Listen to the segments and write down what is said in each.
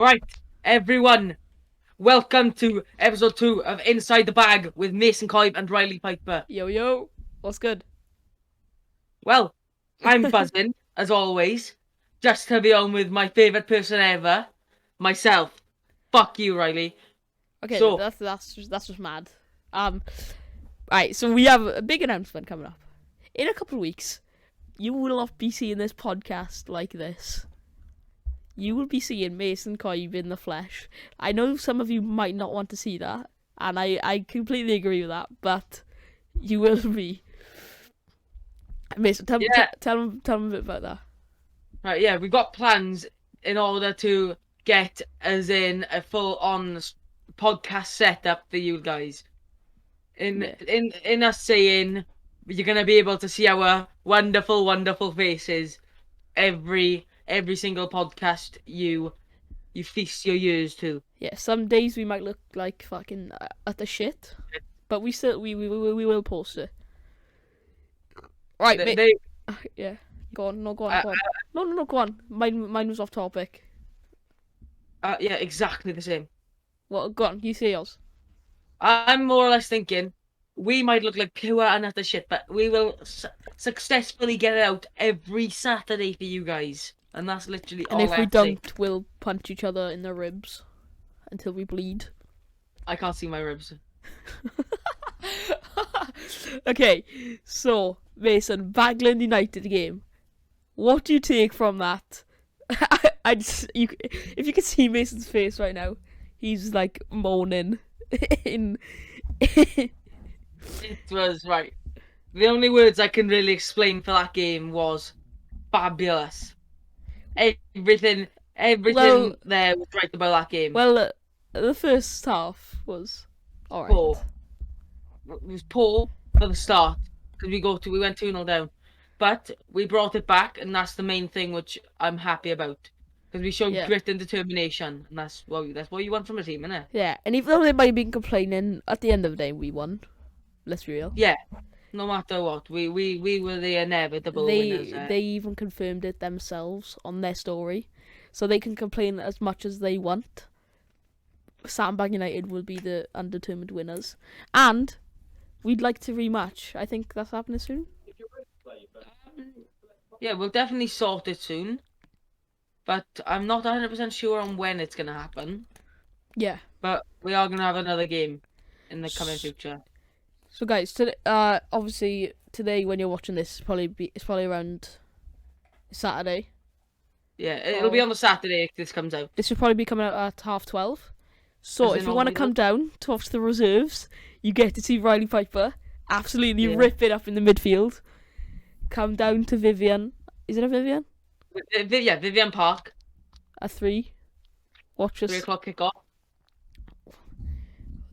Right, everyone, welcome to episode 2 of Inside the Bag with Mason Coybe and Riley Piper. Yo, yo, what's good? Well, I'm buzzing, as always, just to be on with my favourite person ever, myself. Fuck you, Riley. Okay, So, that's just mad. Right, so we have a big announcement coming up. In a couple of weeks, you will not be seeing this podcast like this. You will be seeing Mason Coybe in the flesh. I know some of you might not want to see that, and I completely agree with that, but you will be. Mason, tell them a bit about that. right, yeah, we've got plans in order to get as in a full-on podcast setup for you guys. In us saying you're gonna be able to see our wonderful, wonderful faces every single podcast you feast your ears to. Yeah, some days we might look like fucking utter shit, but we will post it. Right, yeah. Go on, go on. No, go on. Mine was off topic. Yeah, exactly the same. Well, go on. You say yours. I'm more or less thinking we might look like pure and utter shit, but we will successfully get it out every Saturday for you guys, and that's literally all. And if we don't, we'll punch each other in the ribs until we bleed. I can't see my ribs. Okay, so Mason, Bagland United game. What do you take from that? If you could see Mason's face right now, he's like moaning. It was right. The only words I can really explain for that game was fabulous. Everything Well, there was right about that game. Well, the first half was alright. Poor. It was poor for the start because we went 2-0 down, but we brought it back, and that's the main thing which I'm happy about because we showed grit and determination, and that's what you want from a team, innit? Yeah, and even though they might have been complaining, at the end of the day we won. Let's be real. Yeah, no matter what, we were the inevitable winners. They even confirmed it themselves on their story, so they can complain as much as they want. Sandbag United will be the undetermined winners, and we'd like to rematch. I think that's happening soon. Yeah, we'll definitely sort it soon, but I'm not 100% sure on when it's gonna happen. Yeah, but we are gonna have another game in the coming future. So guys, today, obviously today when you're watching this, it's probably around Saturday. Yeah, it'll be on the Saturday if this comes out. This will probably be coming out at 12:30. So if you want to come down to watch the reserves, you get to see Riley Piper absolutely rip it up in the midfield. Come down to Vivian. Is it a Vivian? Yeah, Vivian Park. At 3. Watch us. 3 o'clock kickoff.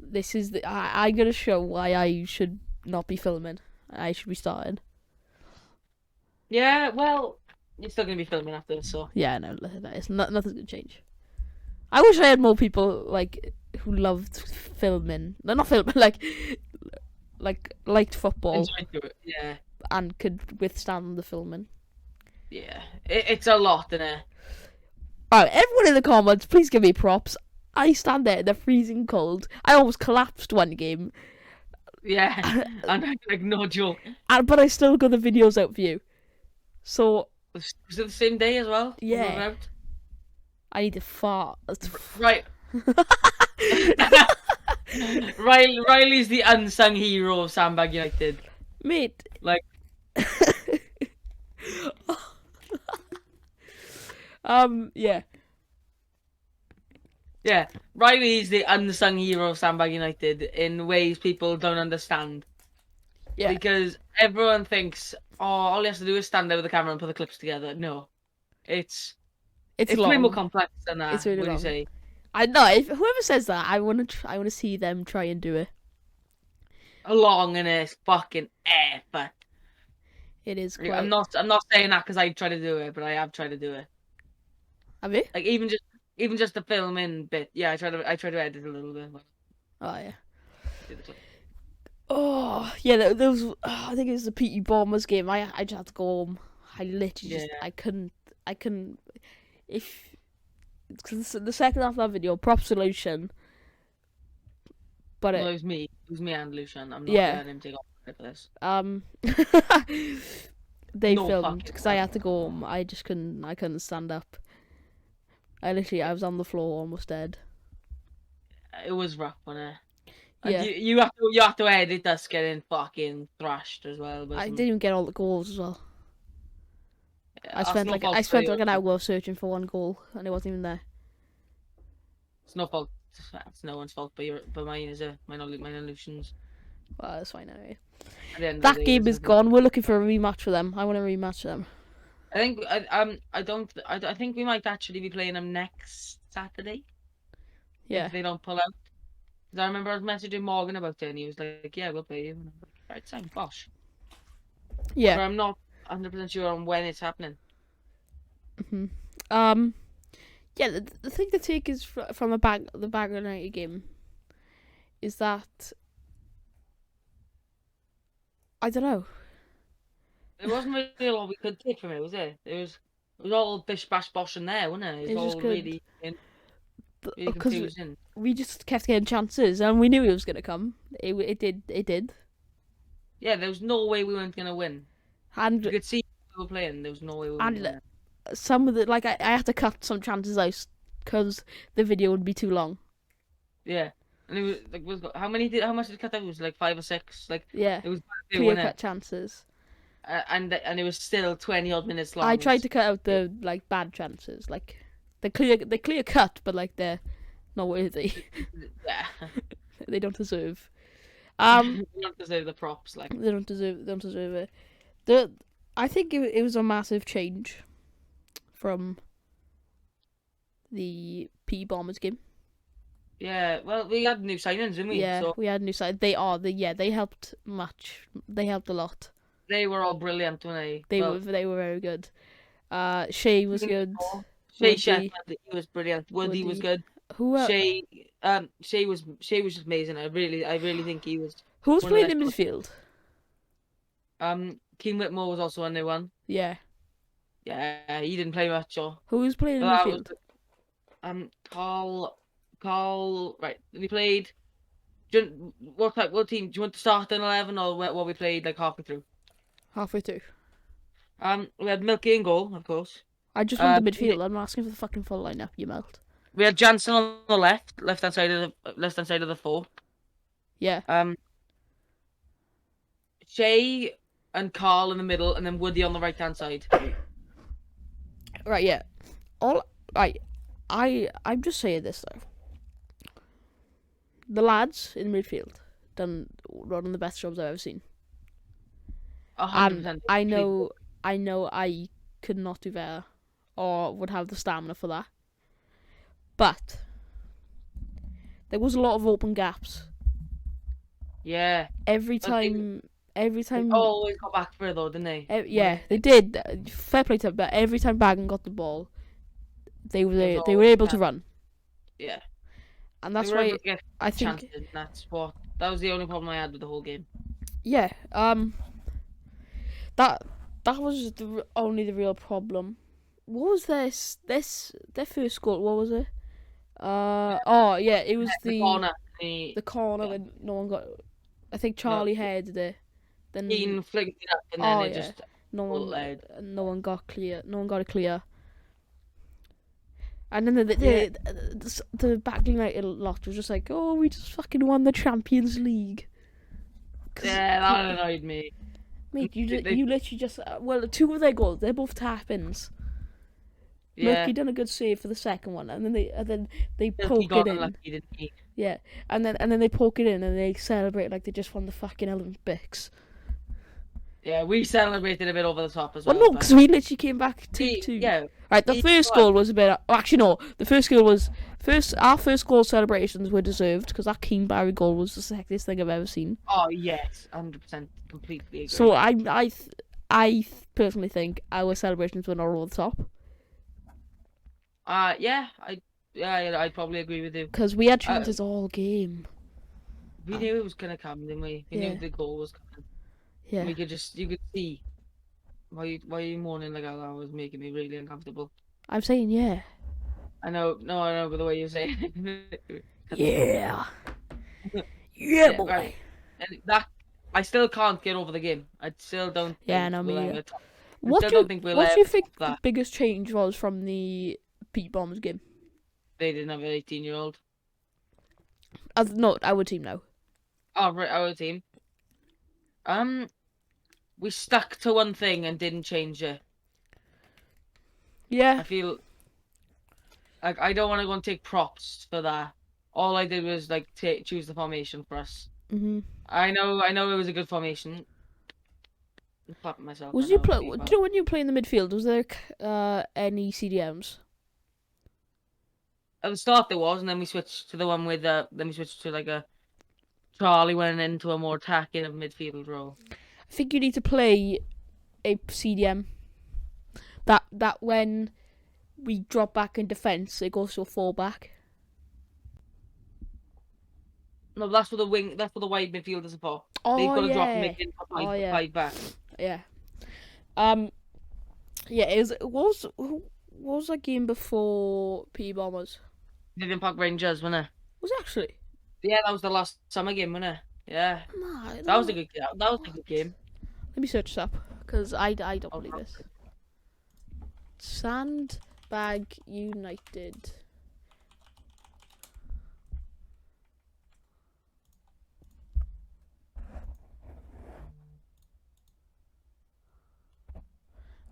This is I'm gonna show why I should not be filming. I should be starting. Yeah, well, you're still gonna be filming after this, so. Yeah, no, it's nothing's gonna change. I wish I had more people like who loved filming. No, not filming, liked football. Yeah. And could withstand the filming. Yeah, it's a lot, isn't it? Alright, everyone in the comments, please give me props. I stand there in the freezing cold. I almost collapsed one game. Yeah, and like no joke. But I still got the videos out for you. So. Was it the same day as well? Yeah. I need to fart. Right. Riley's the unsung hero of Sandbag United. Mate. Like. Yeah. Yeah, Riley is the unsung hero of Sandbag United in ways people don't understand. Yeah. Because everyone thinks, oh, all he has to do is stand there with the camera and put the clips together. No. It's way more complex than that. It's really long. What do you say? I know. If whoever says that, I want to see them try and do it. Long and it's fucking effort. It is quite... I'm not saying that because I try to do it, but I have tried to do it. Have you? Like even just the filming bit. Yeah, I try to edit a little bit. Oh yeah. Oh yeah, there was. I think it was the PT Bombers game. I just had to go home. I literally I couldn't. If because the second half of that video, prop solution. But No, it was me. It was me and Lucian. I'm not Yeah. letting him take off credit for this. they No filmed fucking because I had to go home. I just couldn't. I couldn't stand up. I was on the floor, almost dead. It was rough, wasn't it? Yeah. And you have to edit us getting fucking thrashed as well. I didn't even get all the goals as well. I That's spent no like fault I for spent you. like an hour searching for one goal, and it wasn't even there. It's no fault. It's no one's fault, but mine is mine and Lucian's. Well, that's fine anyway. At the end of That the day, game there's is nothing- gone. We're looking for a rematch for them. I want to rematch them. I think I think we might actually be playing them next Saturday. Yeah. If they don't pull out. 'Cause I remember I was messaging Morgan about it, and he was like, "Yeah, we'll play you." And I'm like, "Right, sound bosh." But Yeah. I'm not 100% sure on when it's happening. Yeah. The thing to take is from the Bag United game is that I don't know. It wasn't really all we could take from it, was it? It was all bish bash bosh in there, wasn't it? It was all just good. really Because confusing. we just kept getting chances, and we knew it was gonna come. It did. Yeah, there was no way we weren't gonna win. You And could see we were playing. There was no way we were And gonna win. some of the I had to cut some chances out because the video would be too long. Yeah, and it was like how much did it cut out? It was like 5 or 6. Like Yeah. it was Clear cut chances. and it was still 20 odd minutes long. I tried to cut out the like bad chances, like the clear cut, but like they're not worthy. Yeah. They don't deserve. You don't deserve the props, like. They don't deserve it. I think it was a massive change from the P Bombers game. Yeah, well, we had new signings, didn't we? Yeah, So we had a new side. They helped much. They helped a lot. they were all brilliant, weren't they? They were very good. Shay was good. Shay Woody. Shepherd, he was brilliant. Woody was good. Who Shay was just amazing. I really think he was. who was one of the playing in best midfield? Keane Whitmore was also a new one. Yeah. Yeah, he didn't play much, or Who was playing in that midfield? was Carl. Right, we played. What team? Do you want to start in 11 or what we played like halfway through? Halfway through. We had Milky in goal, of course. I just want the midfield. I'm asking for the fucking full lineup. You melt. We had Jansen on the left hand side of the 4. Yeah. Shay and Carl in the middle, and then Woody on the right hand side. Right. Yeah. All right. I'm just saying this though. The lads in midfield done one of the best jobs I've ever seen. 100%. And I know I could not do better or would have the stamina for that. But there was a lot of open gaps. Yeah. Every But they- time They always got back for it though, didn't they? yeah, they did. Fair play to them, but every time Bagan got the ball, they were It was they were always able to that. run. Yeah. And that's They were why able to get I think chances, and that was the only problem I had with the whole game. yeah, that was only the real problem. What was their first goal? What was it? It was The corner. the corner yeah. when no one got. I think Charlie headed it. Then Keane flicked it up, and then it just no one led. no one got clear. No one got it clear. And then the Back United lot was just like, oh, we just fucking won the Champions League. Yeah, that annoyed me. Mate, you They- literally just two of their goals, they're both tap-ins. Yeah. Murky done a good save for the second one, and then they He poke got it in. unlucky, didn't he? Yeah, and then they poke it in and they celebrate like they just won the fucking Olympics. Yeah, we celebrated a bit over the top as Well, well. no, because we literally came back 2-2. Yeah, Right, the he first won. goal was a bit. Oh, actually, no. The first goal was our first goal celebrations were deserved because that Keane Barry goal was the sexiest thing I've ever seen. Oh yes, 100%, completely agree. So I personally think our celebrations were not over the top I'd probably agree with you. because we had chances all game. We knew it was gonna come, didn't we? We Yeah. knew the goal was coming. Yeah, You could see why are you moaning like that was making me really uncomfortable. I'm saying yeah. I know. No, I know. By the way you say. it. Yeah. Yeah, Yeah, boy. right. And that I still can't get over the game. I still don't Yeah, think no, we'll me either. ever. I still don't think we'll What ever do you think top the that. biggest change was from the Pete Bombs game? They didn't have an 18-year-old. Not our team now. Oh, right, our team. We stuck to one thing and didn't change it. Yeah. I feel like I don't want to go and take props for that. All I did was like choose the formation for us. Mhm. I know it was a good formation. I'm clapping myself. I Was you know. play? Do Do well. you know when you play in the midfield? Was there any CDMs? At the start there was, and then we switched to the one with then we switched to like a Charlie went into a more attacking of midfield role. I think you need to play a CDM. That when we drop back in defence, it goes to a fullback. No, that's for the wing. That's for the wide midfielders are for. They've Oh got to drop yeah. mid in for Oh yeah. five back. Yeah. Yeah. What was that game before P Bombers? Vivian Park Rangers, wasn't it? Was it actually? Yeah, that was the last summer game, wasn't it? Yeah, Nah, that was a good. That was a good game. Let me search this up because I don't believe this. Sandbag United.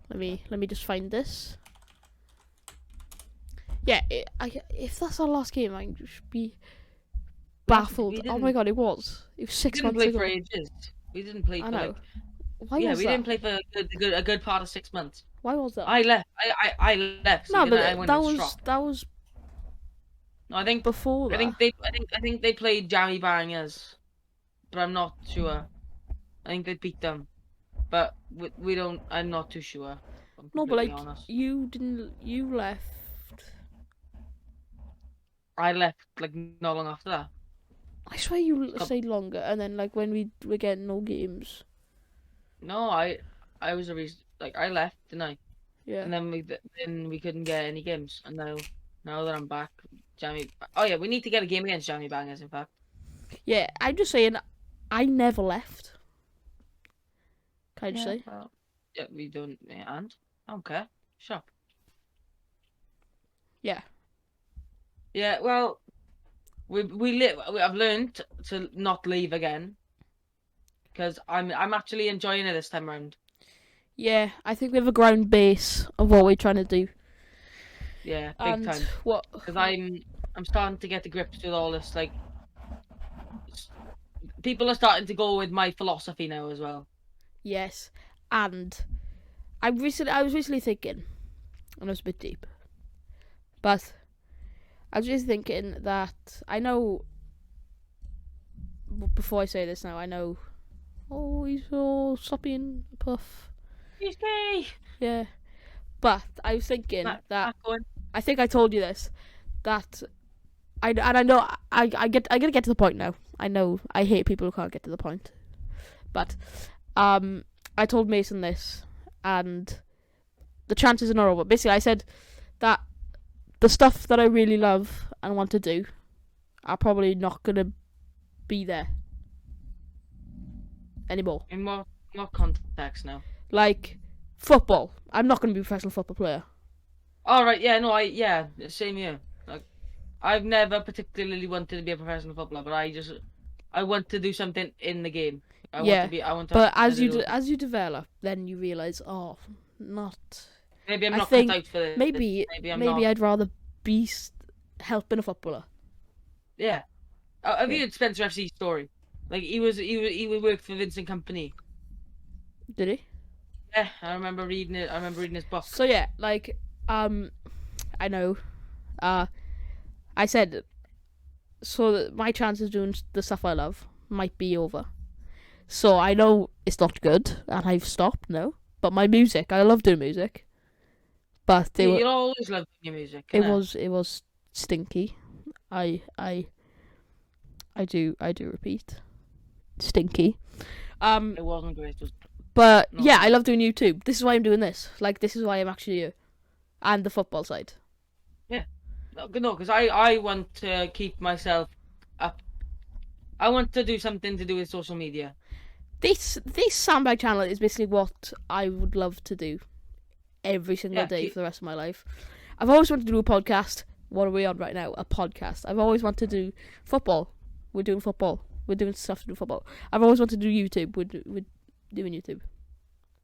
Let me just find this. Yeah, if that's our last game, I should be baffled. Oh my god, it was. It was 6 months play ago. for ages. We didn't play for I know. like. Why Yeah, was we that? didn't play for a good part of 6 months. Why was that? I left. I left. So No, then I but went that and was struck. that was No, I think before that. I think they played Jammy Bangers, but I'm not sure. I think they beat them, but we don't. I'm not too sure. If I'm No, but completely like honest. you didn't. You left. I left like not long after that. I swear you stayed longer, and then like when we were getting no games. No, I was a reason. Like I left, didn't I? Yeah. And then we couldn't get any games, and now that I'm back, Jammy. Oh yeah, we need to get a game against Jammy Bangers. In fact. Yeah, I'm just saying. I never left. Can I just say? Well, yeah, we don't. Yeah, and okay, sure. Yeah. Yeah, well, I've learned to not leave again because I'm actually enjoying it this time around. Yeah, I think we have a ground base of what we're trying to do. Yeah, big time. What? Because I'm starting to get to grips with all this. Like, people are starting to go with my philosophy now as well. Yes, and I was recently thinking, and it was a bit deep, but I was just thinking that I know. Before I say this now, I know. Oh, he's all soppy and puff. He's gay. Yeah, but I was thinking that going. I think I told you this that I know I gotta get to the point now. I know I hate people who can't get to the point, but I told Mason this, and the chances are not over. Basically, I said that the stuff that I really love and want to do are probably not gonna be there anymore. In what context now? Like football, I'm not gonna be a professional football player. All right, yeah, no, same here. Like, I've never particularly wanted to be a professional footballer, but I want to do something in the game. I want to. But as you develop, then you realize, oh, not. Maybe I'm not cut out for this. Maybe I'd rather be helping a footballer. Yeah, have you heard Spencer FC's story? Like he worked for Vincent Company. Did he? Yeah, I remember reading it. I remember reading his book. So yeah, like I know, I said, so that my chances of doing the stuff I love might be over. So I know it's not good, and I've stopped now. But my music, I love doing music. But you'll always love your music. It was stinky. I do repeat, stinky. It wasn't great. But yeah, I love doing YouTube. This is why I'm doing this. Like, this is why I'm actually here, and the football side. Yeah. No, because I want to keep myself up. I want to do something to do with social media. This sandbag channel is basically what I would love to do every single Yeah, day for the rest of my life. I've always wanted to do a podcast. What are we on right now? A podcast. I've always wanted to do football. We're doing football. We're doing stuff to do football. I've always wanted to do YouTube. We're doing YouTube.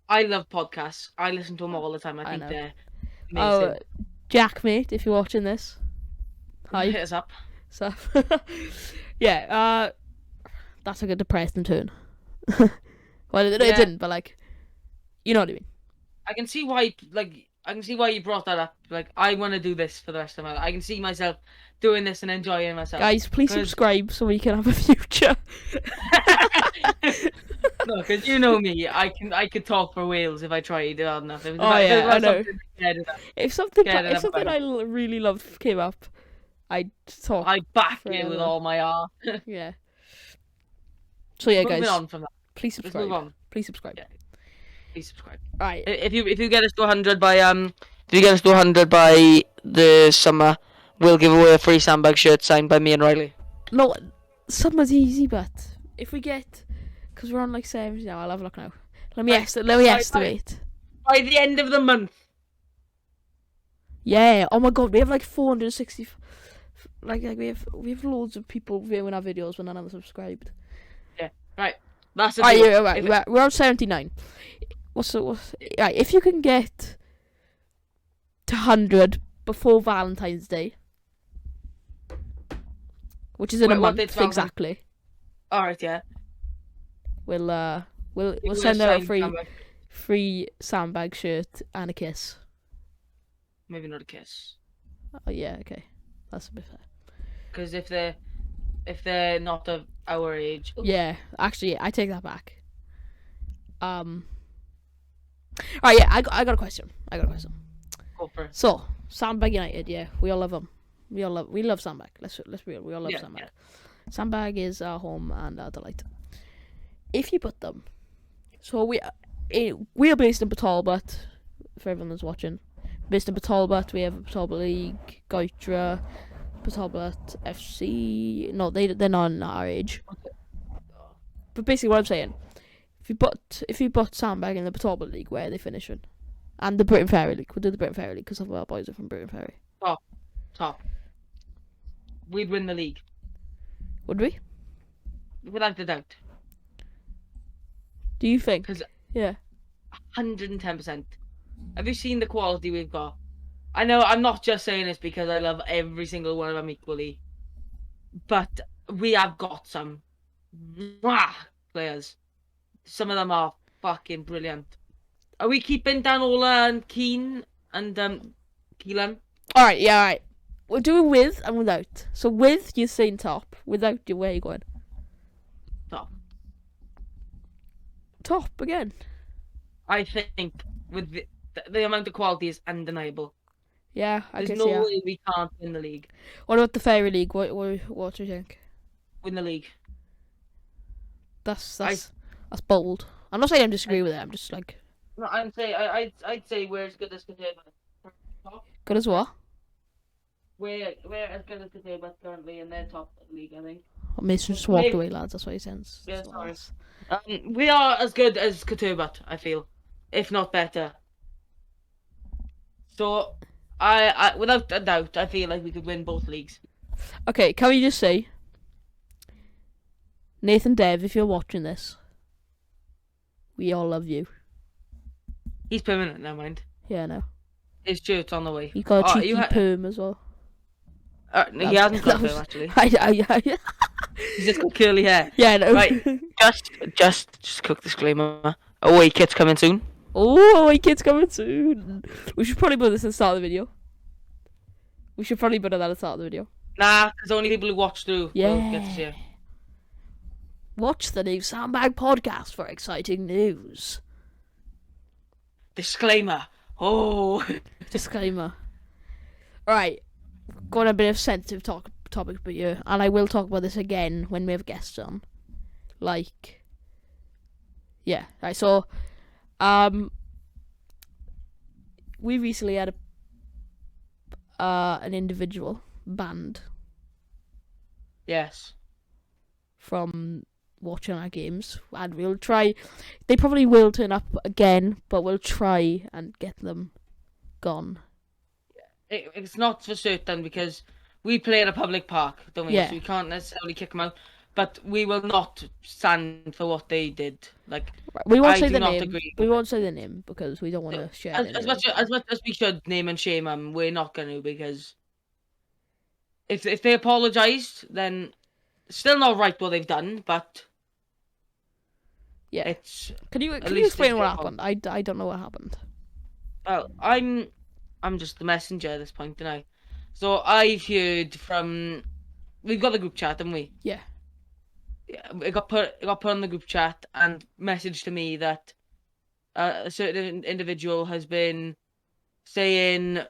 I love podcasts. I listen to them all the time. I I think know. they're Oh, amazing. Jack, mate, if you're watching this, hi. Hit us up. So, yeah, that's like a depressing turn. Well, it Yeah. didn't, but like, you know what I mean. I can see why, I can see why you brought that up. Like, I want to do this for the rest of my life. I can see myself doing this and enjoying myself. Guys, please 'Cause- subscribe so we can have a future. No, because you know me, I could talk for Wales if I tried hard enough. If it was Oh, about- if it yeah, was I know. something I cared about, If something, Get it if up something about I really loved came up, I'd talk. I back you with Forever. all my heart. Yeah. So yeah, Moving guys, on from that. please Let's subscribe. move on. Please subscribe. Yeah. Please subscribe. Right. If you get us to 100 by if you get us to 100 by the summer, we'll give away a free sandbag shirt signed by me and Riley. No, summer's easy, but if we get, because we're on like 70 now, I'll have a look now. Let me Right. let me Right, estimate. By the end of the month. Yeah. Oh my god, we have like 460. Like we have loads of people viewing our videos when none of them subscribed. Right. That's a Right, deal. yeah, right. If- We're on 79. What's right? If you can get to 100 before Valentine's Day, which is in a Wait, what month date's Valentine's- exactly, All right, yeah. we'll We'll send out a sign free sandbag. free sandbag shirt and a kiss. Maybe not a kiss. Oh yeah, okay, that's a bit fair. Because if they're not of our age, Yeah, actually, I take that back. Alright, yeah, I got a question. go for it. So, Sandbag United, yeah, we all love them. We love Sandbag. Let's be real, we all love Yeah, Sandbag. Sandbag is our home and our delight. If you put them, so we are based in Batalbot. For everyone that's watching, based in Batalbot, we have Batalbot League, Goitra, Batalbot FC. No, they're not in our age. But basically, what I'm saying, if you put Sandbag in the Batalbot League, where are they finishing? And the Britain Ferry League, we'll do the Britain Ferry League because some of our boys are from Britain Ferry. Top. We'd win the league Would we? without a doubt. Do you think? 'Cause- Yeah. 110%. Have you seen the quality we've got? I know I'm not just saying this because I love every single one of them equally, but we have got some players. Some of them are fucking brilliant. Are we keeping Danola and Keane and Keelan? All right. Yeah. All right. We'll do it with and without. So with, you're saying top. Without, where are you going? Top. Top again. I think with the amount of quality is undeniable. Yeah. I There's can no see that. way we can't win the league. What about the Fairy League? What do you think? Win the league. That's bold. I'm not saying I disagree with it. I'm just like No, I'd say we're as good as Kataba. good as what? We're as good as Kataba currently in their top league, I think. Oh, Mason just walked Maybe. away, lads. That's what he sends. Yeah, sorry. We are as good as Katubat, I feel, if not better. So, I without a doubt, I feel like we could win both leagues. Okay, can we just say, Nathan Dev, if you're watching this, we all love you. He's permanent, never mind. Yeah, no. His shirt's on the way. He got a Oh, cheeky you perm as well. No, he hasn't got that was- them actually. I He's just got curly hair. yeah, no. Right. Just quick disclaimer. Away kit's coming soon. Oh, my kid's coming soon. We should probably put this at the start of the video. We should probably put it at the start of the video. Nah, because only people who watch through will get to see it. Watch the new Sandbag podcast for exciting news. Disclaimer. Oh. Disclaimer. Alright, got a bit of sensitive topic for you, and I will talk about this again when we have guests on. Like, yeah. Right, so, we recently had an individual banned Yes. from watching our games, and we'll try. They probably will turn up again, but we'll try and get them gone. It's not for certain because we play at a public park, don't we? Yeah. So we can't necessarily kick them out. But we will not stand for what they did. Like, Right, we won't I say do the not name. agree. We won't say the name because we don't want to share it. As much as we should name and shame them, we're not going to, because if they apologised, then it's still not right what they've done. But Yeah. it's Can you least it's explain what their happened? I don't know what happened. well, I'm just the messenger at this point, and so I've heard from. We've got the group chat, haven't we? Yeah. Yeah, it got put on the group chat and messaged to me that a certain individual has been saying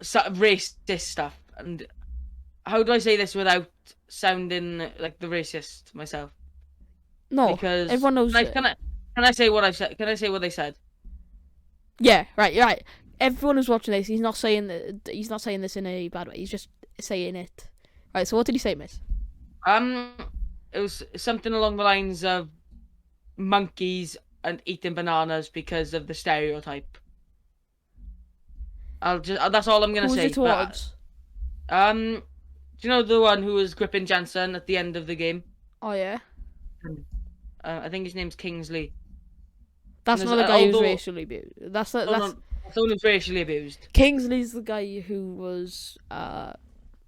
racist stuff. And how do I say this without sounding like the racist myself? No, Because everyone knows. can I say what I said? Can I say what they said? Yeah, right. Everyone who's watching this, he's not saying this in a bad way. He's just saying it. Right. So what did he say, miss? It was something along the lines of monkeys and eating bananas because of the stereotype. That's all I'm gonna Who was say. it towards? Do you know the one who was gripping Jansen at the end of the game? Oh yeah. I think his name's Kingsley. That's And not the guy who's racially abused. That's No, that's that's the one who's racially abused. Kingsley's the guy who was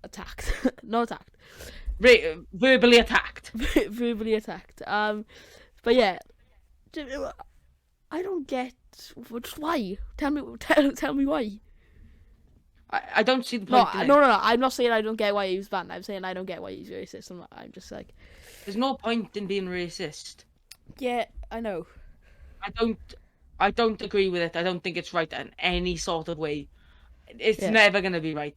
attacked. Not attacked. Verbally attacked. Verbally attacked. But yeah, I don't get why. Tell me why. I don't see the No, point. no. I'm not saying I don't get why he was banned. I'm saying I don't get why he's racist. I'm just like, There's no point in being racist. yeah, I know. I don't agree with it. I don't think it's right in any sort of way. It's Yeah. never gonna be right.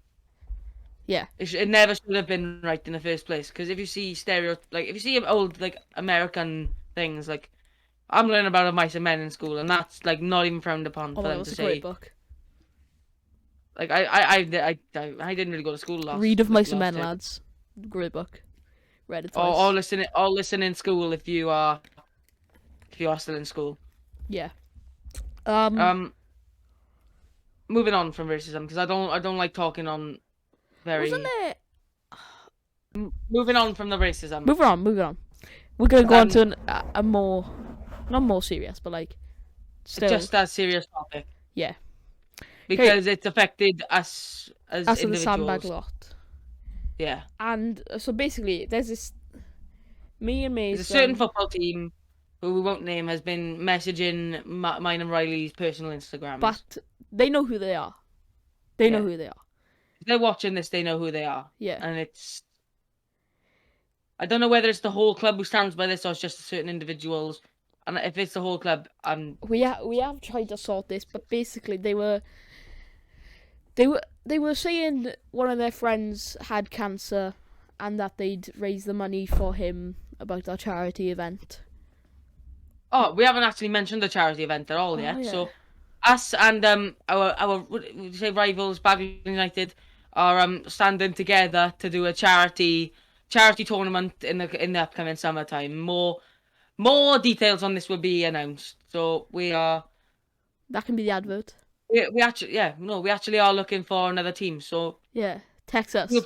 Yeah. It never should have been right in the first place. Because if you see if you see old American things, like I'm learning about Mice and Men in school, and that's like not even frowned upon Oh, for that them was to a say. great book. Like I didn't really go to school last. Read of Mice and Men, last year. lads. Great book. Read it twice. Or listen in school if you are still in school. Yeah. Moving on from racism, because I don't like talking on very. Wasn't there? Moving on from the racism. Moving on. We're gonna go on to a more, not more serious, but like, still, Just a serious topic. Yeah. Because it's affected us as us in the individuals. sandbag lot. Yeah. And so basically, there's this. Me and Mason. There's a certain football team who we won't name has been messaging mine and Riley's personal Instagrams. But they know who they are. They know who they are. If they're watching this, they know who they are. Yeah. And it's. I don't know whether it's the whole club who stands by this or it's just certain individuals. And if it's the whole club, we have tried to sort this, but basically they were saying one of their friends had cancer, and that they'd raise the money for him about our charity event. Oh, we haven't actually mentioned the charity event at all yet. Yeah. So, us and our what would you say rivals, Bagley United, are standing together to do a charity tournament in the upcoming summertime. More details on this will be announced. So we are. That can be the advert. We actually are looking for another team. So Yeah, text us. feel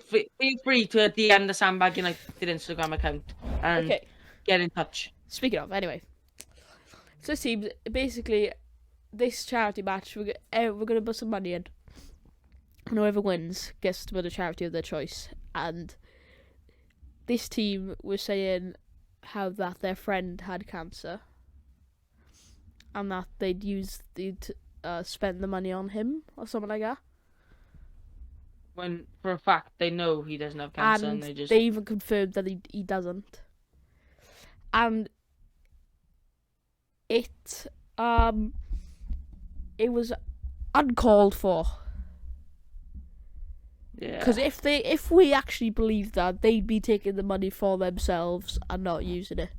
free to DM the Sandbag United Instagram account and get in touch. Speaking of, anyway, so it seems basically this charity match we're gonna put some money in, and whoever wins gets to put a charity of their choice. And this team was saying how that their friend had cancer, and that they'd spend the money on him or something like that. When for a fact they know he doesn't have cancer, and they even confirmed that he doesn't. And it was uncalled for. Yeah. Because if we actually believed that, they'd be taking the money for themselves and not using it.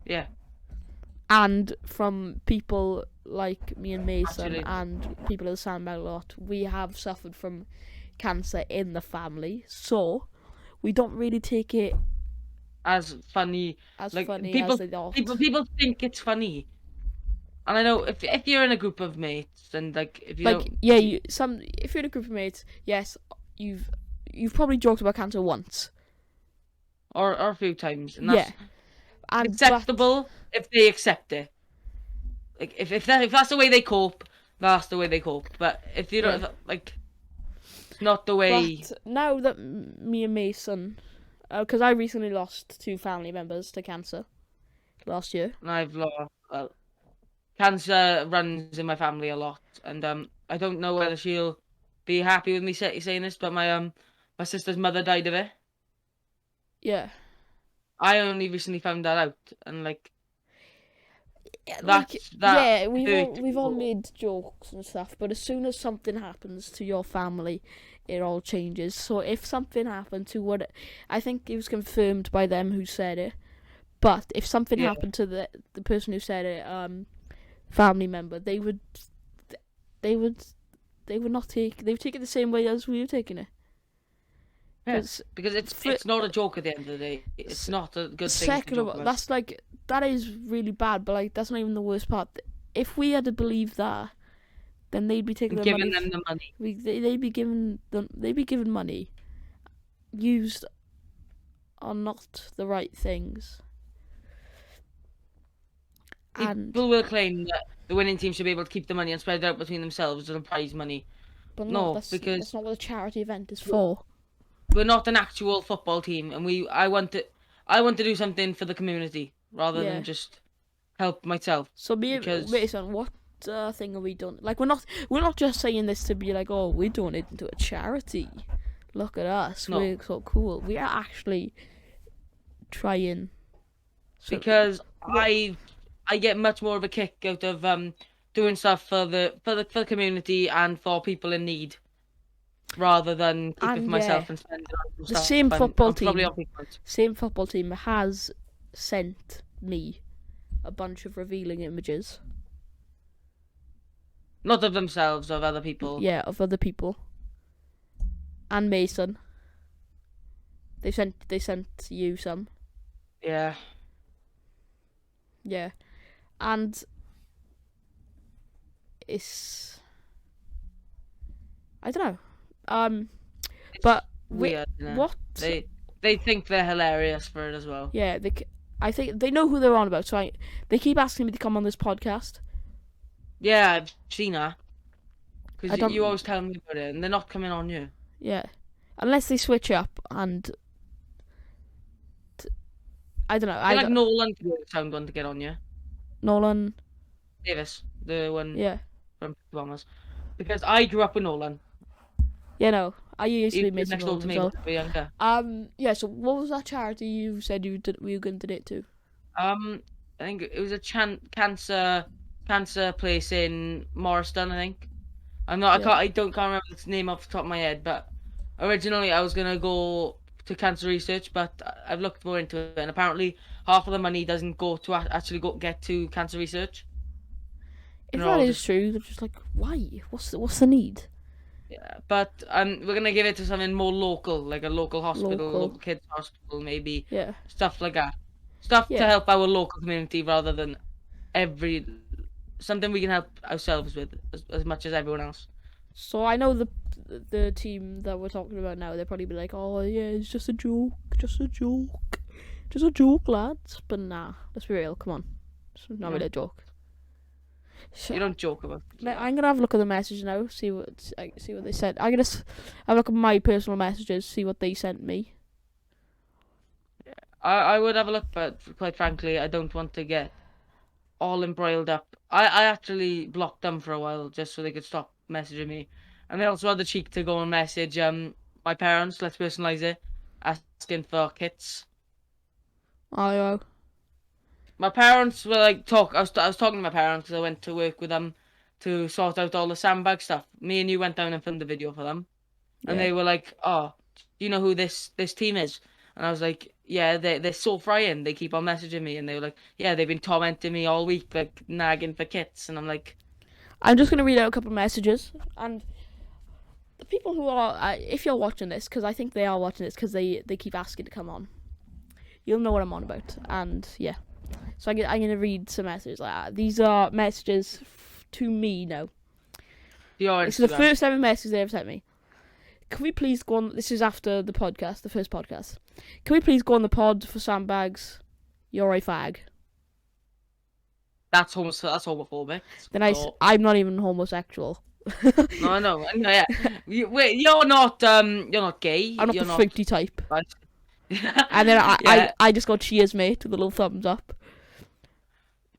Yeah. And from people like me and Mason Actually. and people in the Sandbag lot, we have suffered from cancer in the family, so we don't really take it as funny. as Like funny people, as they thought. people think it's funny, and I know if you're in a group of mates and like if you Like, don't, yeah, if you're in a group of mates, yes, you've probably joked about cancer once. or a few times, and that's And acceptable if they accept it. Like if that's the way they cope, that's the way they cope. But if you don't like, it's not the way. But now that me and Mason, because I recently lost 2 family members to cancer last year. And I've lost. Cancer runs in my family a lot, and I don't know whether she'll be happy with me saying this, but my sister's mother died of it. Yeah. I only recently found that out, and like we've all made jokes and stuff, but as soon as something happens to your family, it all changes. So if something happened to I think it was confirmed by them who said it, but if something happened to the person who said it, family member, they would not take. They would take it the same way as we were taking it. Because it's not a joke at the end of the day. It's not a good thing to joke about. That's like, that is really bad, but like that's not even the worst part. If we had to believe that, then they'd be taking the money. Them the money. They'd be given money used on not the right things. People will claim that the winning team should be able to keep the money and spread it out between themselves as prize money. But because that's not what a charity event is for. We're not an actual football team, and I want to do something for the community rather than just help myself. So Mason, what thing are we doing? Like, we're not just saying this to be like, oh, we're donating to a charity. Look at us, we're so cool. We are actually trying. Because I get much more of a kick out of doing stuff for the community and for people in need, rather than keep it for myself and spend it on the same football team has sent me a bunch of revealing images. Not of themselves, of other people. Yeah, of other people. And Mason. They sent you some. Yeah. Yeah. And it's, I don't know. But weird, what they think they're hilarious for it as well. Yeah, I think they know who they're on about. So they keep asking me to come on this podcast. Yeah, I've seen her. Because you always tell me about it, and they're not coming on you. Yeah, unless they switch up and I don't know. I like Nolan to sound one to get on you. Nolan Davis, the one. Yeah. From Bombers, because I grew up with Nolan. Yeah, no, I used to be next door to me when I was younger. Yeah. So what was that charity you said you were going to donate to? I think it was a cancer place in Morriston. I think. I can't remember its name off the top of my head, but originally I was gonna go to cancer research, but I've looked more into it, and apparently half of the money doesn't go to actually get to cancer research. If that is true, they're just like, why? What's the need? Yeah, but we're gonna give it to something more local, like a local hospital, local kids hospital, maybe. Yeah. Stuff like that. Stuff to help our local community rather than something we can help ourselves with as much as everyone else. So I know the team that we're talking about now, they'll probably be like, oh yeah, it's just a joke, lads. But nah, let's be real. Come on, it's not really a joke. You don't joke about it. I'm gonna have a look at the message now, see what they said. I'm gonna have a look at my personal messages, see what they sent me. Yeah, I would have a look, but quite frankly, I don't want to get all embroiled up. I actually blocked them for a while just so they could stop messaging me, and they also had the cheek to go and message my parents. Let's personalize it, asking for kits. Oh yeah. My parents were like I was talking to my parents because I went to work with them to sort out all the sandbag stuff. Me and you went down and filmed the video for them, and they were like, "Oh, do you know who this team is?" And I was like, "Yeah, they're so frying. They keep on messaging me," and they were like, "Yeah, they've been tormenting me all week, like nagging for kits." And I'm like, I'm just gonna read out a couple of messages, and people who are, if you're watching this, because I think they are watching this because they keep asking to come on, you'll know what I'm on about. And yeah, so I'm going to read some messages like that. These are messages to me now. This is the first ever message they ever sent me. Can we please go on? This is after the podcast, the first podcast. Can we please go on the pod for sandbags? You're a fag. That's homophobic. Then I'm not even homosexual. No, yeah. Wait, you're not gay. I'm not you're the freaky type. Right. And then I just got cheers, mate, with a little thumbs up.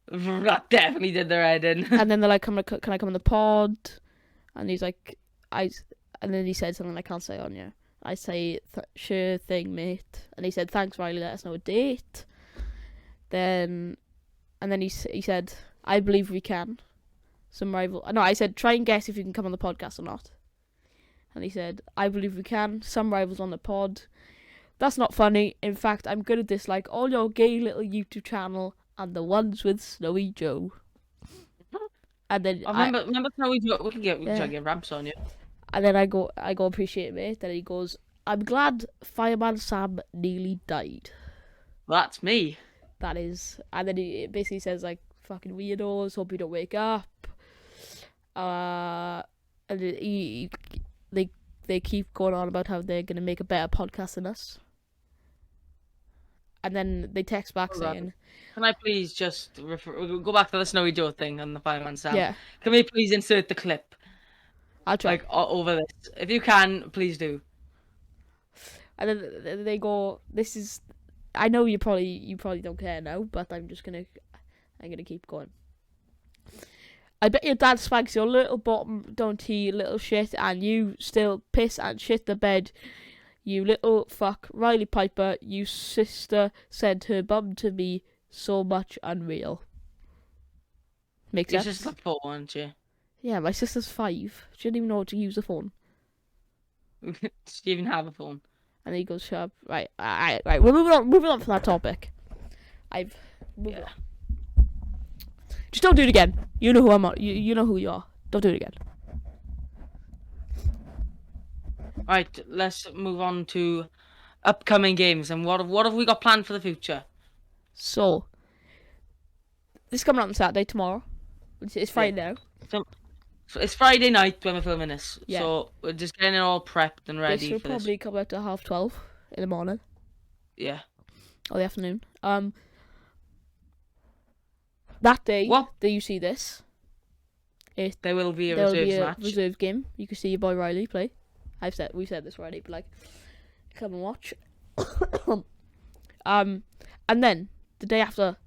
That definitely did their head in. And then they're like, can I come on the pod? And he's like, and then he said something I can't say on you. I say, sure thing, mate. And he said, thanks, Riley, let us know a date. And then he said, I believe we can. No, I said, try and guess if you can come on the podcast or not. And he said, I believe we can. Some rivals on the pod. That's not funny. In fact, I'm gonna dislike all your gay little YouTube channel and the ones with Snowy Joe. And then remember Snowy Joe. We can try to get ramps on you. And then I go appreciate it, mate. Then he goes, I'm glad Fireman Sam nearly died. That's me. That is. And then he basically says, like, fucking weirdos, hope you don't wake up. And they keep going on about how they're going to make a better podcast than us. And then they text back saying... Can I please just go back to the Snowy Joe thing and the Fireman Sam? Yeah. Can we please insert the clip? I'll try. Like, over this. If you can, please do. And then they go, this is... I know you probably don't care now, but I'm gonna keep going. I bet your dad spanks your little bottom, don't he, little shit, and you still piss and shit the bed. You little fuck. Riley Piper, you sister said her bum to me, so much unreal. Makes sense? Your sister's like 4, aren't you? Yeah, my sister's 5. She didn't even know how to use a phone. Does she even have a phone? And he goes, shut up. Right. We're moving on from that topic. Moved on. Just don't do it again. You know who I'm on. You know who you are. Don't do it again. Right, let's move on to upcoming games and what have we got planned for the future? So, this is coming out on Saturday, tomorrow. It's Friday now. So it's Friday night when we're filming this. Yeah. So we're just getting it all prepped and ready This will for probably come out at 12:30 in the morning. Yeah. Or the afternoon. That day What? that you see this, There will be a there'll be reserves a match. reserves game. You can see your boy Riley play. We've said this already, but like, come and watch. And then the day after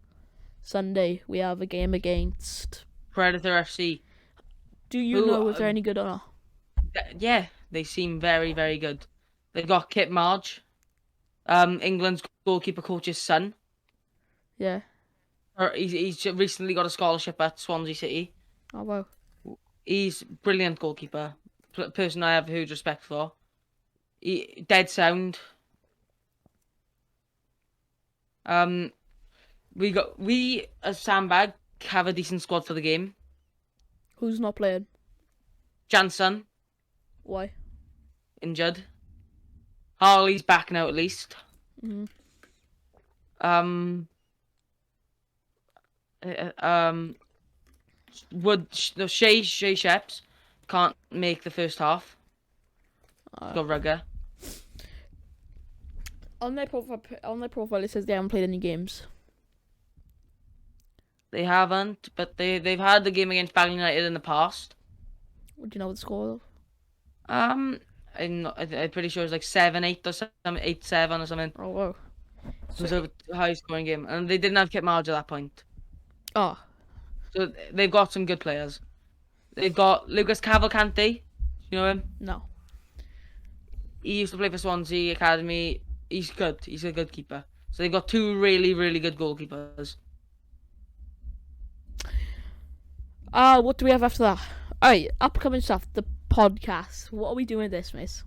Sunday, we have a game against Predator FC. Do you know if they're any good or not? Yeah, they seem very, very good. They've got Kit Marge, England's goalkeeper coach's son. Yeah. He's recently got a scholarship at Swansea City. Oh wow. He's brilliant goalkeeper. Person I have huge respect for. Dead sound. We as Sandbag have a decent squad for the game. Who's not playing? Jansen Why? injured. Harley's back now at least. Mm-hmm. Shay Sheps can't make the first half. Got Rugger. On their profile, it says they haven't played any games. They haven't, but they've had the game against Bagley United in the past. Do you know what the score of? I'm pretty sure it was like 7-8 or something, 8-7 or something. Oh wow. It was a high scoring game, and they didn't have Kit Marge at that point. Oh. So they've got some good players. They've got Lucas Cavalcanti. You know him? No. He used to play for Swansea Academy. He's good. He's a good keeper. So they've got 2 really, really good goalkeepers. What do we have after that? Alright, upcoming stuff. The podcast. What are we doing with this, miss?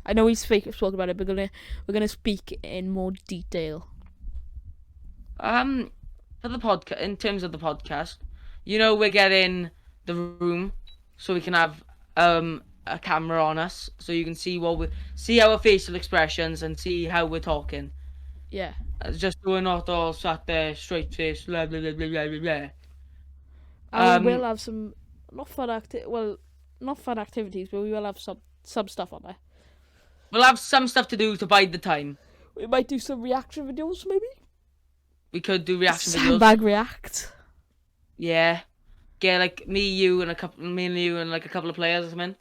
I know we spoke about it, but we're gonna speak in more detail. For the podcast, in terms of the podcast, we're getting the room so we can have a camera on us so you can see our facial expressions and see how we're talking. Yeah. Just so we're not all sat there straight face, blah blah blah blah blah blah. And we will have some not fun activities, but we will have some stuff on there. We'll have some stuff to do to bide the time. We might do some reaction videos, maybe. We could do reaction videos. Sandbag react. Yeah, get like me and you and a couple of players or something.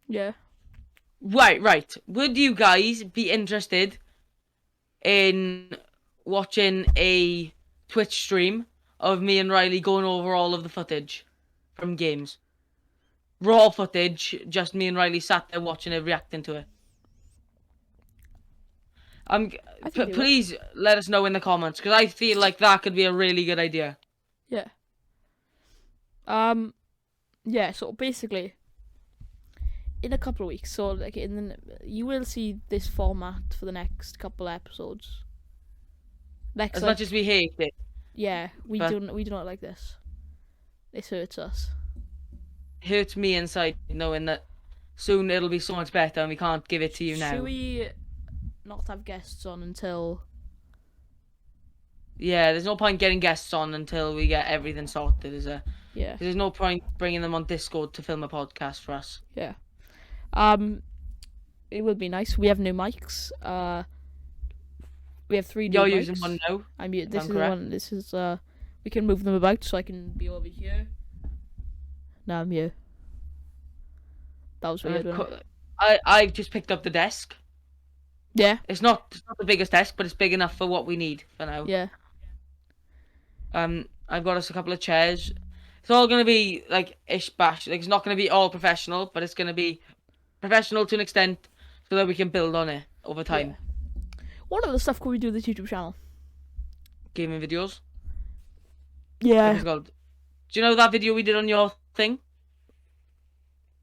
Yeah. Right. Would you guys be interested in watching a Twitch stream of me and Riley going over all of the footage from games? Raw footage, just me and Riley sat there watching it, reacting to it. Please let us know in the comments, because I feel like that could be a really good idea. Yeah. Yeah, so basically, in a couple of weeks, so like you will see this format for the next couple of episodes. As much as we hate it. Yeah, we do not like this. This hurts us. Hurts me inside knowing that soon it'll be so much better and we can't give it to you now. Should we not have guests on until... Yeah, there's no point getting guests on until we get everything sorted, is there? Yeah. There's no point bringing them on Discord to film a podcast for us. Yeah. It would be nice. We have new mics. We have 3 new mics. You're using one now. This is one. This is we can move them about, so I can be over here. Now I'm here. That was weird. I've just picked up the desk. Yeah. It's not the biggest desk, but it's big enough for what we need for now. Yeah. I've got us a couple of chairs. It's all gonna be like ish bash. Like, it's not gonna be all professional, but it's gonna be professional to an extent, so that we can build on it over time. Yeah. What other stuff could we do with this YouTube channel? Gaming videos. Yeah. Do you know that video we did on your thing?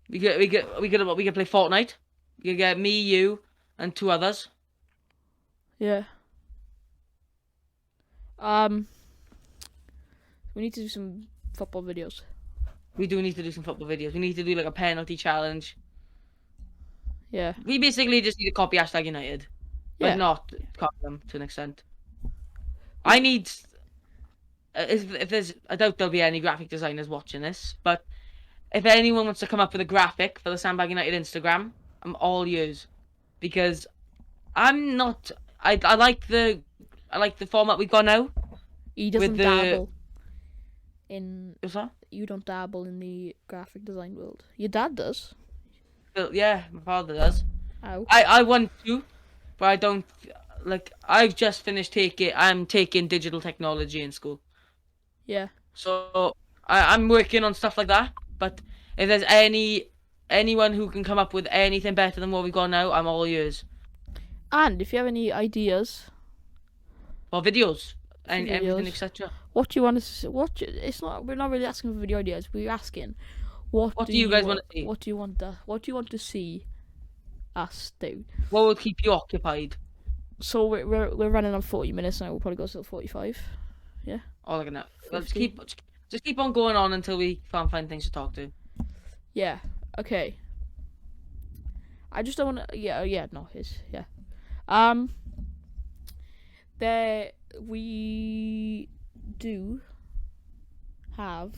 We could play Fortnite. We could get me, you, and 2 others. Yeah. We need to do some football videos. We do need to do some football videos. We need to do like a penalty challenge. Yeah. We basically just need to copy #United, but Yeah. not copy them to an extent. I need. If there's, I doubt there'll be any graphic designers watching this, but if anyone wants to come up with a graphic for the Sandbag United Instagram, I'm all ears, because I'm not. I like the format we've got now. He doesn't dabble in. What's that? You don't dabble in the graphic design world. Your dad does. Well, yeah, my father does. Ow. I want to, but I don't. Like, I've just finished I'm taking digital technology in school. Yeah. So I'm working on stuff like that. But if there's anyone who can come up with anything better than what we've got now, I'm all ears. And if you have any ideas for videos and videos, everything, etc. What do you want to? It's not. We're not really asking for video ideas. We're asking, what do you guys want to see? What do you want to see us do? What will keep you occupied? So we're running on 40 minutes now. We'll probably go till 45. Yeah. Oh, look at that. Let's keep on going on until we can't find things to talk to. Yeah. Okay. I just don't want to. Yeah. No. Yeah. There we do have.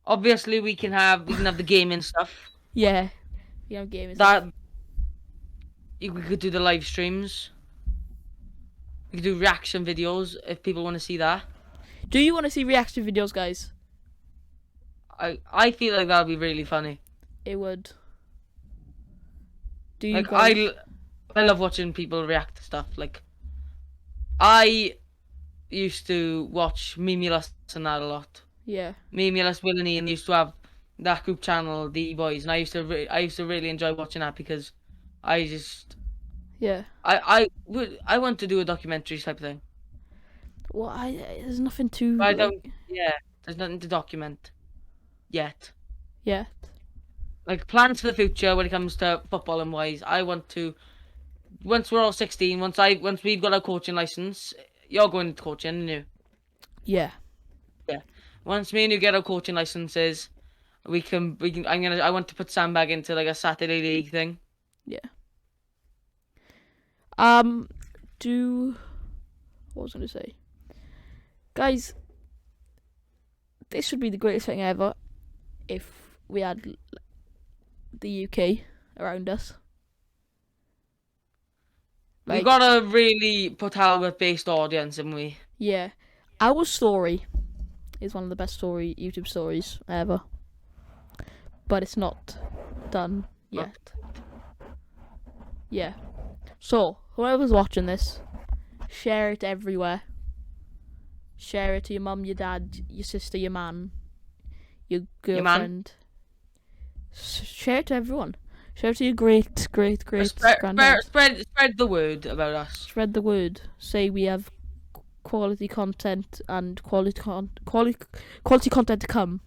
Obviously, we can have the gaming stuff. Yeah. Yeah, gaming stuff. We could do the live streams. We could do reaction videos if people want to see that. Do you want to see reaction videos, guys? I feel like that would be really funny. It would. Do you like guys... I love watching people react to stuff. Like, I used to watch Memulus and that a lot. Yeah. Memulus, Will and Ian used to have that group channel, the boys, and I used to really enjoy watching that because I just. Yeah. I want to do a documentary type thing. Well, there's nothing to. I don't. Yeah, there's nothing to document. Yet. Like, plans for the future when it comes to football and wise. I want to. Once we're all 16, once we've got our coaching license, you're going to coaching, aren't you? Yeah. Yeah. once me and you get our coaching licenses, we can. I want to put Sandbag into like a Saturday league thing. What was I going to say? Guys, this would be the greatest thing ever if we had the UK around us. We've got a really Port Talbot-based audience, haven't we? Yeah. Our story is one of the best YouTube stories ever. But it's not done yet. Yeah. So, whoever's watching this, share it everywhere. Share it to your mum, your dad, your sister, your man, your girlfriend. Share it to everyone. Share it to your great granddad. Spread the word about us. Spread the word. Say we have quality content and quality content to come.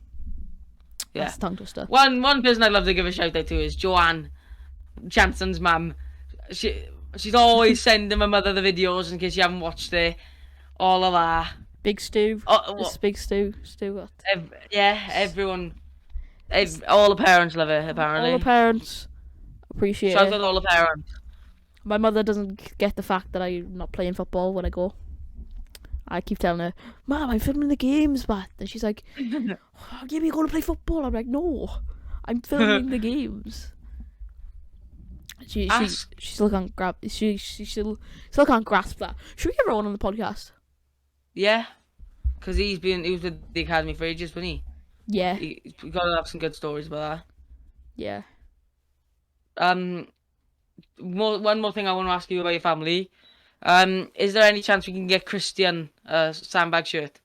Yeah. That's a tongue twister. One person I'd love to give a shout out to is Joanne, Chanson's mum. She's always sending my mother the videos in case you haven't watched it. All of that. Big Stu. It's Big Stu. Stu what? Everyone. All the parents love it, apparently. All the parents appreciate Shout it. out to all the parents. My mother doesn't get the fact that I'm not playing football when I go. I keep telling her, Mum, I'm filming the games, Matt. And she's like, oh, yeah, but you're going to play football. I'm like, no, I'm filming the games. She still can't she still can't grasp that. Should we get Rowan on the podcast? Yeah, because he was with the academy for ages, wasn't he? Yeah. We got to have some good stories about that. Yeah. One more thing I want to ask you about your family. Is there any chance we can get Christian a Sandbag shirt?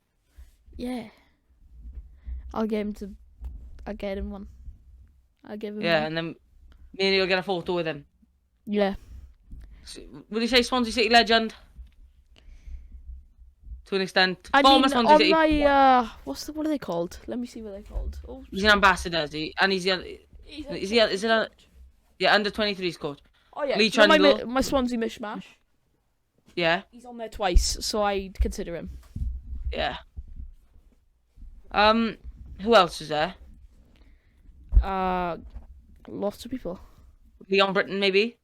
Yeah. I'll get him one. I'll give him one. And then me and you'll get a photo with him. Yeah. Would you say Swansea City legend? To an extent. I Former mean, Swansea on City. my what are they called? Let me see what they're called. Oh, he's an ambassador, is he? And is it under 23's coach? Oh yeah. Lee No, Trundle. my Swansea mishmash. Yeah. He's on there twice, so I'd consider him. Yeah. Who else is there? Lots of people. Leon Britton, maybe.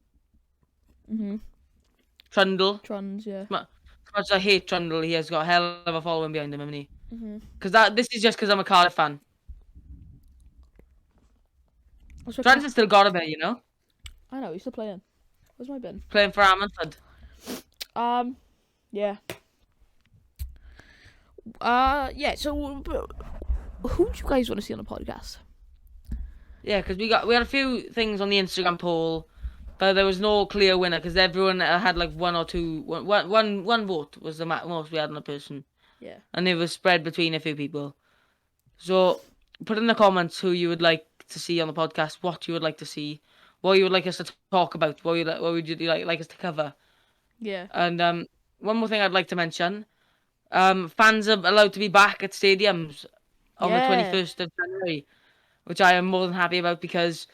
Trundle. Truns, yeah. As much as I hate Trundle, he has got a hell of a following behind him, hasn't he? Because this is just because I'm a Cardiff fan. Trundle's still got a bit, you know. I know, he's still playing. Where's my bin? Playing for Ammanford. Yeah. Yeah. So, who do you guys want to see on the podcast? Yeah, because we had a few things on the Instagram poll, but there was no clear winner because everyone had like one vote was the most we had on a person. Yeah. And it was spread between a few people. So put in the comments who you would like to see on the podcast, what you would like to see, what you would like us to talk about, what would you like us to cover. Yeah. And one more thing I'd like to mention, fans are allowed to be back at stadiums on the 21st of January. Which I am more than happy about because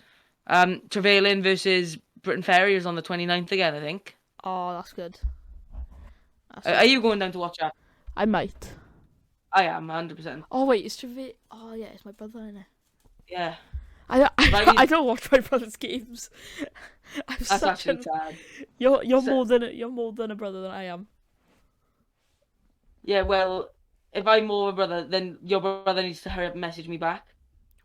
Trevelyan versus Britain Ferry is on the 29th again, I think. Oh, that's good. Are you going down to watch that? I might. I am, 100%. Oh, wait, it's Trevelyan. Oh, yeah, it's my brother, isn't it? Yeah. I don't watch my brother's games. That's actually sad. You're more than a brother than I am. Yeah, well, if I'm more of a brother, then your brother needs to hurry up and message me back.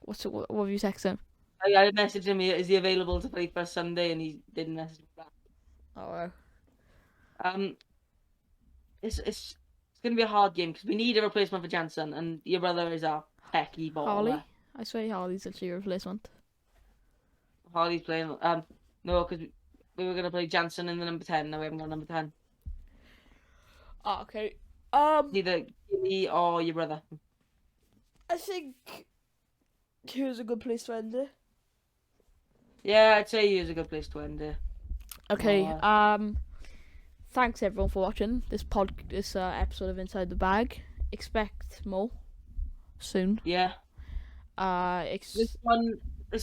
What have you texted him? I messaged him, is he available to play for Sunday, and he didn't message me back. Oh, wow. It's going to be a hard game, because we need a replacement for Jansen, and your brother is our pecky baller. Harley? I swear Harley's actually a replacement. Harley's playing, no, because we were going to play Jansen in the number 10, now we haven't got number 10. Oh, okay. Either me or your brother. I think here's a good place to end it. Yeah, I'd say here's a good place to end it. Okay, thanks everyone for watching this episode of Inside the Bag. Expect more soon. Yeah. This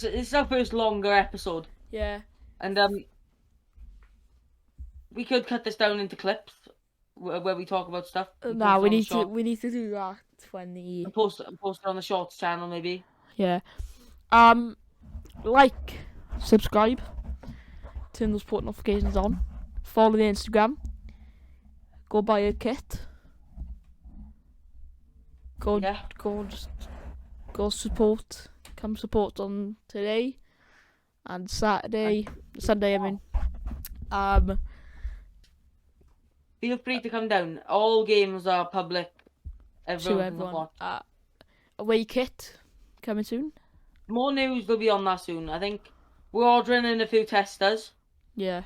is our first longer episode. Yeah. And we could cut this down into clips where we talk about stuff. No, we need to do that 20. Post it on the Shorts channel, maybe. Yeah. Like, subscribe, turn those port notifications on, follow the Instagram, go buy a kit, go support, come support on today and Sunday. I mean, feel free to come down. All games are public. to Everyone can everyone. watch. Away kit coming soon. More news will be on that soon. I think we're ordering in a few testers. Yeah.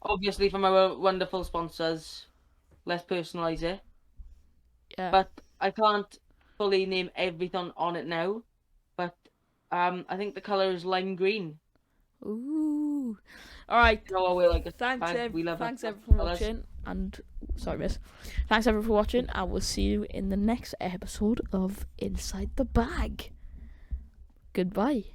Obviously from our wonderful sponsors. Let's personalise it. Yeah. But I can't fully name everything on it now. But I think the colour is lime green. Ooh. All right. No, we like it. Thanks We everyone for watching. And sorry, miss. Thanks everyone for watching. I will see you in the next episode of Inside the Bag. Goodbye.